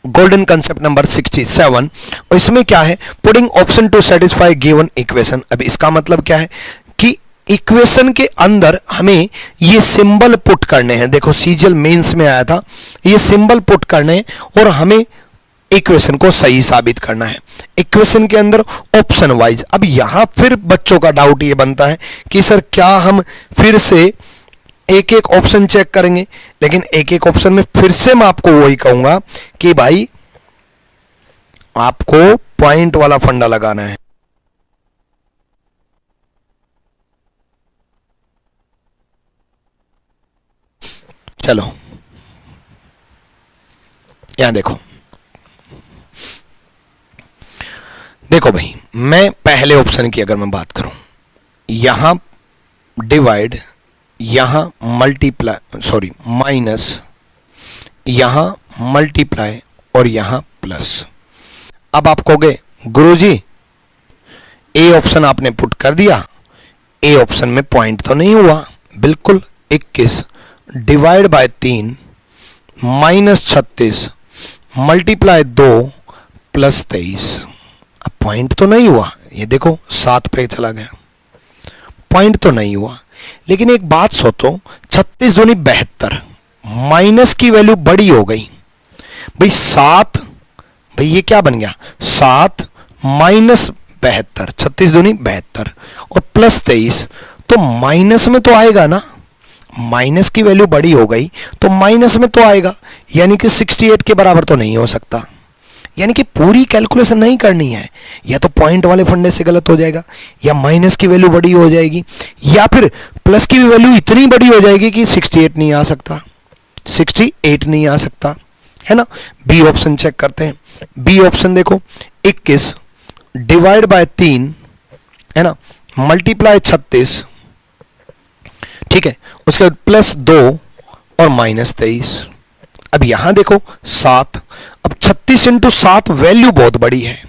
Golden concept number 67। और इसमें क्या है, putting option to satisfy given equation. अब इसका मतलब क्या है कि इक्वेशन के अंदर हमें ये सिंबल पुट करने हैं। देखो सीजीएल मेंस में आया था, ये सिंबल पुट करने हैं और हमें इक्वेशन को सही साबित करना है इक्वेशन के अंदर ऑप्शन वाइज। अब यहां फिर बच्चों का डाउट ये बनता है कि सर क्या हम फिर से एक एक ऑप्शन चेक करेंगे, लेकिन एक एक ऑप्शन में फिर से मैं आपको वही कहूंगा कि भाई आपको पॉइंट वाला फंडा लगाना है। चलो यहां देखो, देखो भाई, मैं पहले ऑप्शन की अगर मैं बात करूं, यहां डिवाइड, यहां मल्टीप्लाई, सॉरी माइनस, यहां मल्टीप्लाई और यहां प्लस। अब आप कहोगे गुरुजी ए ऑप्शन आपने पुट कर दिया, ए ऑप्शन में पॉइंट तो नहीं हुआ। बिल्कुल, 21 divide by 3 minus 36 multiply 2 plus 23। अब पॉइंट तो नहीं हुआ, ये देखो 7 पे चला गया, पॉइंट तो नहीं हुआ। लेकिन एक बात सोचो, 36 दूनी 72, माइनस की वैल्यू बड़ी हो गई भाई 7, भाई ये क्या बन गया 7 माइनस 72, 36 दूनी 72 और प्लस 23, तो माइनस में तो आएगा ना, माइनस की वैल्यू बड़ी हो गई तो माइनस में तो आएगा, यानी कि 68 के बराबर तो नहीं हो सकता। यानी कि पूरी कैलकुलेशन नहीं करनी है, या तो पॉइंट वाले फंडे से गलत हो जाएगा, या माइनस की वैल्यू बड़ी हो जाएगी, या फिर प्लस की वैल्यू इतनी बड़ी हो जाएगी कि 68 नहीं आ सकता, 68 नहीं आ सकता, है ना। बी ऑप्शन चेक करते हैं। बी ऑप्शन देखो, 21 डिवाइड बाय 3, है ना, मल्टीप्लाई 36, ठीक है, उसके बाद प्लस 2 और माइनस 23। अब यहां देखो 7, अब 36 इंटू 7 वैल्यू बहुत बड़ी है।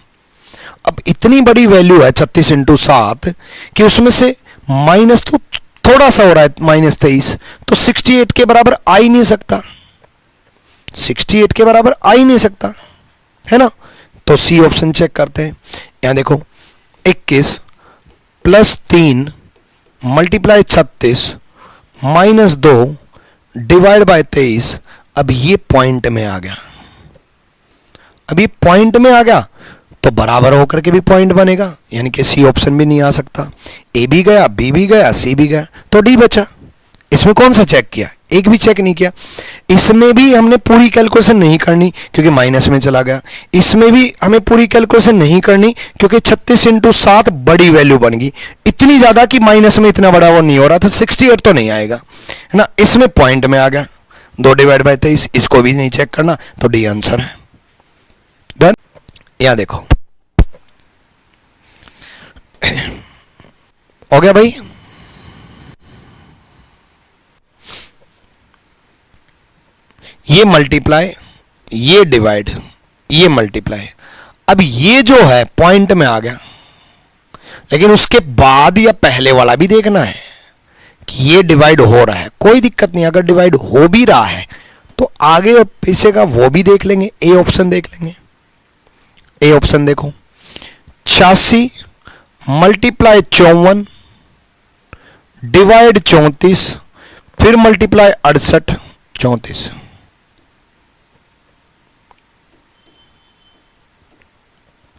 अब इतनी बड़ी वैल्यू है 36 इंटू 7 कि उसमें से माइनस तो थोड़ा सा हो रहा है, माइनस 23, तो 68 के बराबर आ ही नहीं सकता, 68 के बराबर आ ही नहीं सकता, है ना। तो सी ऑप्शन चेक करते हैं। यहां देखो 21 plus 3 multiply 36 minus 2 divide by 23। अब ये पॉइंट में आ गया, अब ये पॉइंट में आ गया तो बराबर होकर के भी पॉइंट बनेगा, यानी कि सी ऑप्शन भी नहीं आ सकता। ए भी गया, बी भी गया, सी भी गया, तो डी बचा। इसमें कौन सा चेक किया, एक भी चेक नहीं किया। इसमें भी हमने पूरी कैलकुलेशन नहीं करनी क्योंकि माइनस में चला गया, इसमें भी हमें पूरी कैलकुलेशन नहीं करनी क्योंकि 36 इंटू 7 बड़ी वैल्यू बन गई, इतनी ज्यादा कि माइनस में इतना बड़ा वो नहीं हो रहा था, 68 तो नहीं आएगा, है ना। इसमें पॉइंट में आ गया, 2 डिवाइड बाय 23, इसको भी नहीं चेक करना, तो डी आंसर है। डन। यहां देखो हो गया भाई। ये मल्टीप्लाई, ये डिवाइड, ये मल्टीप्लाई। अब ये जो है पॉइंट में आ गया, लेकिन उसके बाद या पहले वाला भी देखना है कि ये डिवाइड हो रहा है, कोई दिक्कत नहीं। अगर डिवाइड हो भी रहा है तो आगे और पीछे का वो भी देख लेंगे। ए ऑप्शन देख लेंगे। ए ऑप्शन देखो, 86 मल्टीप्लाई 54 डिवाइड 34 फिर मल्टीप्लाई 68 34,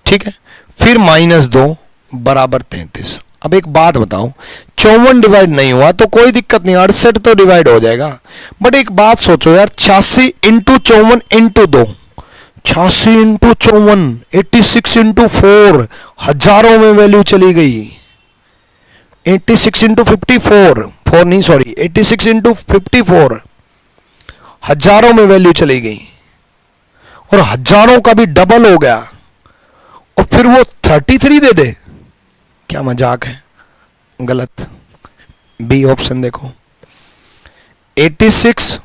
ठीक है, फिर माइनस 2 बराबर 33। अब एक बात बताओ, 54 डिवाइड नहीं हुआ तो कोई दिक्कत नहीं, 68 तो डिवाइड हो जाएगा। बट एक बात सोचो यार, 86 इंटू 54 इंटू 2, 86 इंटू 54, 86 इंटू 4, हजारों में वैल्यू चली गई। 86 इंटू 54, 4 नहीं सॉरी, 86 इंटू 54, हजारों में वैल्यू चली गई, और हजारों का भी डबल हो गया, और फिर वो 33 दे दे, क्या मजाक है, गलत। बी ऑप्शन देखो, 86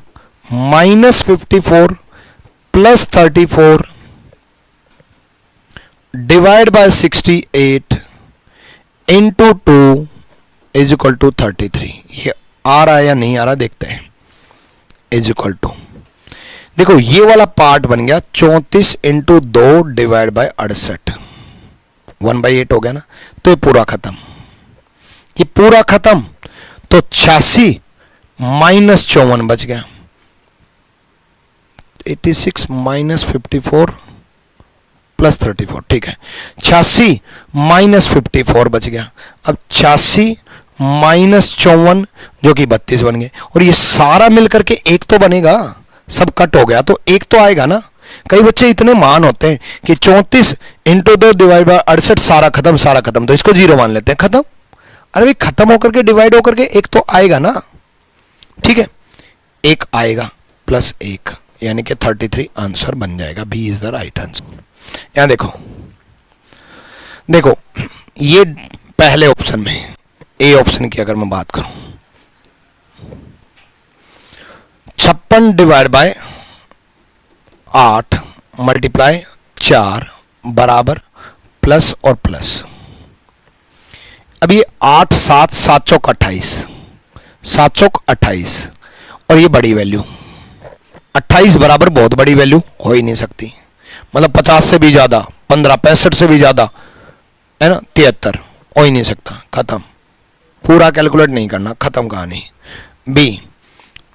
minus 54 plus 34 divide by 68 into 2 is equal to 33। ये आ रहा है या नहीं आ रहा देखते हैं। इज इक्वल टू, देखो ये वाला पार्ट बन गया 34 इंटू 2 डिवाइड बाय 68, 1/8 हो गया ना। तो ये पूरा खत्म, ये पूरा खत्म। तो 86 माइनस 54 बच गया, 86 माइनस 54 प्लस 34, ठीक है। 86 माइनस 54 बच गया। अब 86 माइनस 54 जो कि 32 बन गए। और ये सारा मिलकर के एक तो बनेगा, सब कट हो गया तो एक तो आएगा ना। कई बच्चे इतने मान होते हैं कि 34 इंटू 2 डिवाइड बाय 68 सारा खत्म, सारा खत्म, तो इसको जीरो मान लेते हैं, खत्म। अरे भाई खत्म होकर के डिवाइड होकर के एक तो आएगा ना, ठीक है। एक आएगा प्लस एक, यानी कि 33 आंसर बन जाएगा। B is the right answer. यहां देखो, देखो ये पहले ऑप्शन में, ए ऑप्शन की अगर मैं बात करूं, 56 डिवाइड बाय 8 मल्टीप्लाई 4 बराबर प्लस और प्लस। अब ये 8 7 7 चौक 28, 7 चौक 28, और ये बड़ी वैल्यू 28 बराबर बहुत बड़ी वैल्यू हो ही नहीं सकती, मतलब 50 से भी ज्यादा, 15 65 से भी ज्यादा है ना, 73 हो ही नहीं सकता, खत्म। पूरा कैलकुलेट नहीं करना, खत्म कहानी। बी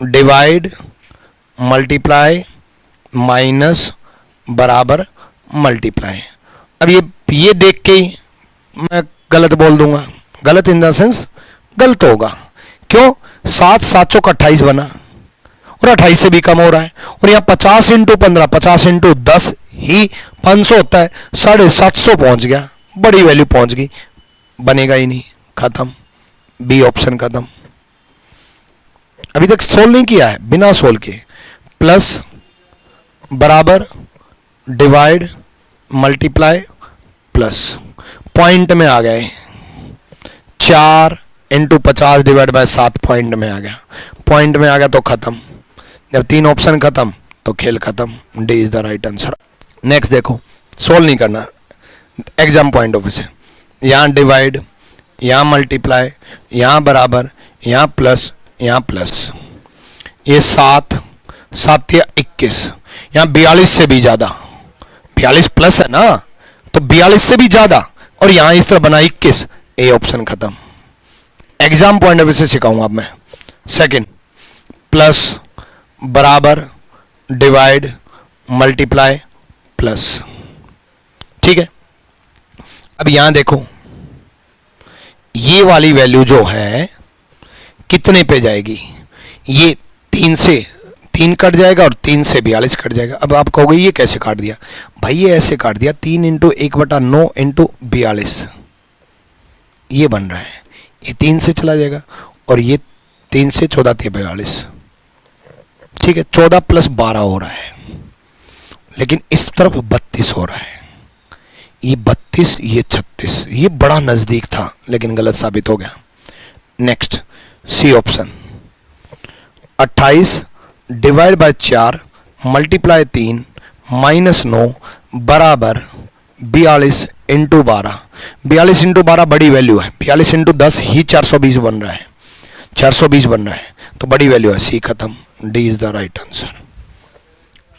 डिवाइड मल्टीप्लाई माइनस बराबर मल्टीप्लाई। अब ये देख के ही मैं गलत बोल दूंगा, गलत इन द सेंस गलत होगा। क्यों? 7 7 चौक 28 बना और 28 से भी कम हो रहा है, और यहाँ 50 इंटू 15 50 इंटू 10 ही 500 होता है, 750 पहुंच गया, बड़ी वैल्यू पहुंच गई, बनेगा ही नहीं, खत्म। बी ऑप्शन खत्म। अभी तक सोल्व नहीं किया है, बिना सोल्व किए। प्लस बराबर डिवाइड मल्टीप्लाई प्लस, पॉइंट में आ गए, 4 इंटू 50 डिवाइड बाय 7 पॉइंट में आ गया, पॉइंट में आ गया तो खत्म। जब 3 ऑप्शन खत्म तो खेल खत्म। D is the right answer. Next देखो, सोल्व नहीं करना, एग्जाम पॉइंट ऑफ व्यू से। यहाँ डिवाइड, यहाँ मल्टीप्लाई, यहाँ बराबर, यहाँ प्लस, यहाँ प्लस। ये 7 7 या 21, यहाँ 42 से भी ज्यादा, 42 प्लस है ना, तो 42 से भी ज्यादा, और यहाँ इस तरह बना 21। ए ऑप्शन खत्म। एग्जाम पॉइंट ऑफ व्यू से सिखाऊंगा अब मैं। सेकंड, प्लस बराबर डिवाइड मल्टीप्लाई प्लस, ठीक है। अब यहां देखो, ये वाली वैल्यू जो है कितने पे जाएगी? ये 3 से 3 कट जाएगा और 3 से 42 कट जाएगा। अब आप कहोगे ये कैसे काट दिया? भाई ये ऐसे काट दिया, 3 इंटू 1/9 इंटू 42 ये बन रहा है, ये 3 से चला जाएगा, और ये 3 से 14 × 42, ठीक है, 14 प्लस 12 हो रहा है, लेकिन इस तरफ 32 हो रहा है। ये 32, ये 36, ये बड़ा नजदीक था लेकिन गलत साबित हो गया। Next, C option, 28 divide by 4 multiply 3 minus 9 बराबर 42 इंटू 12। 42 इंटू 12 बड़ी वैल्यू है, 42 इंटू 10 ही 420 बन रहा है, 420 बन रहा है, तो बड़ी वैल्यू है। सी खत्म। D is the right answer.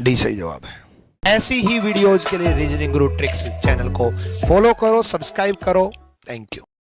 D सही जवाब है। ऐसी ही वीडियोज के लिए रीजनिंग गुरु ट्रिक्स चैनल को फॉलो करो, सब्सक्राइब करो। Thank you.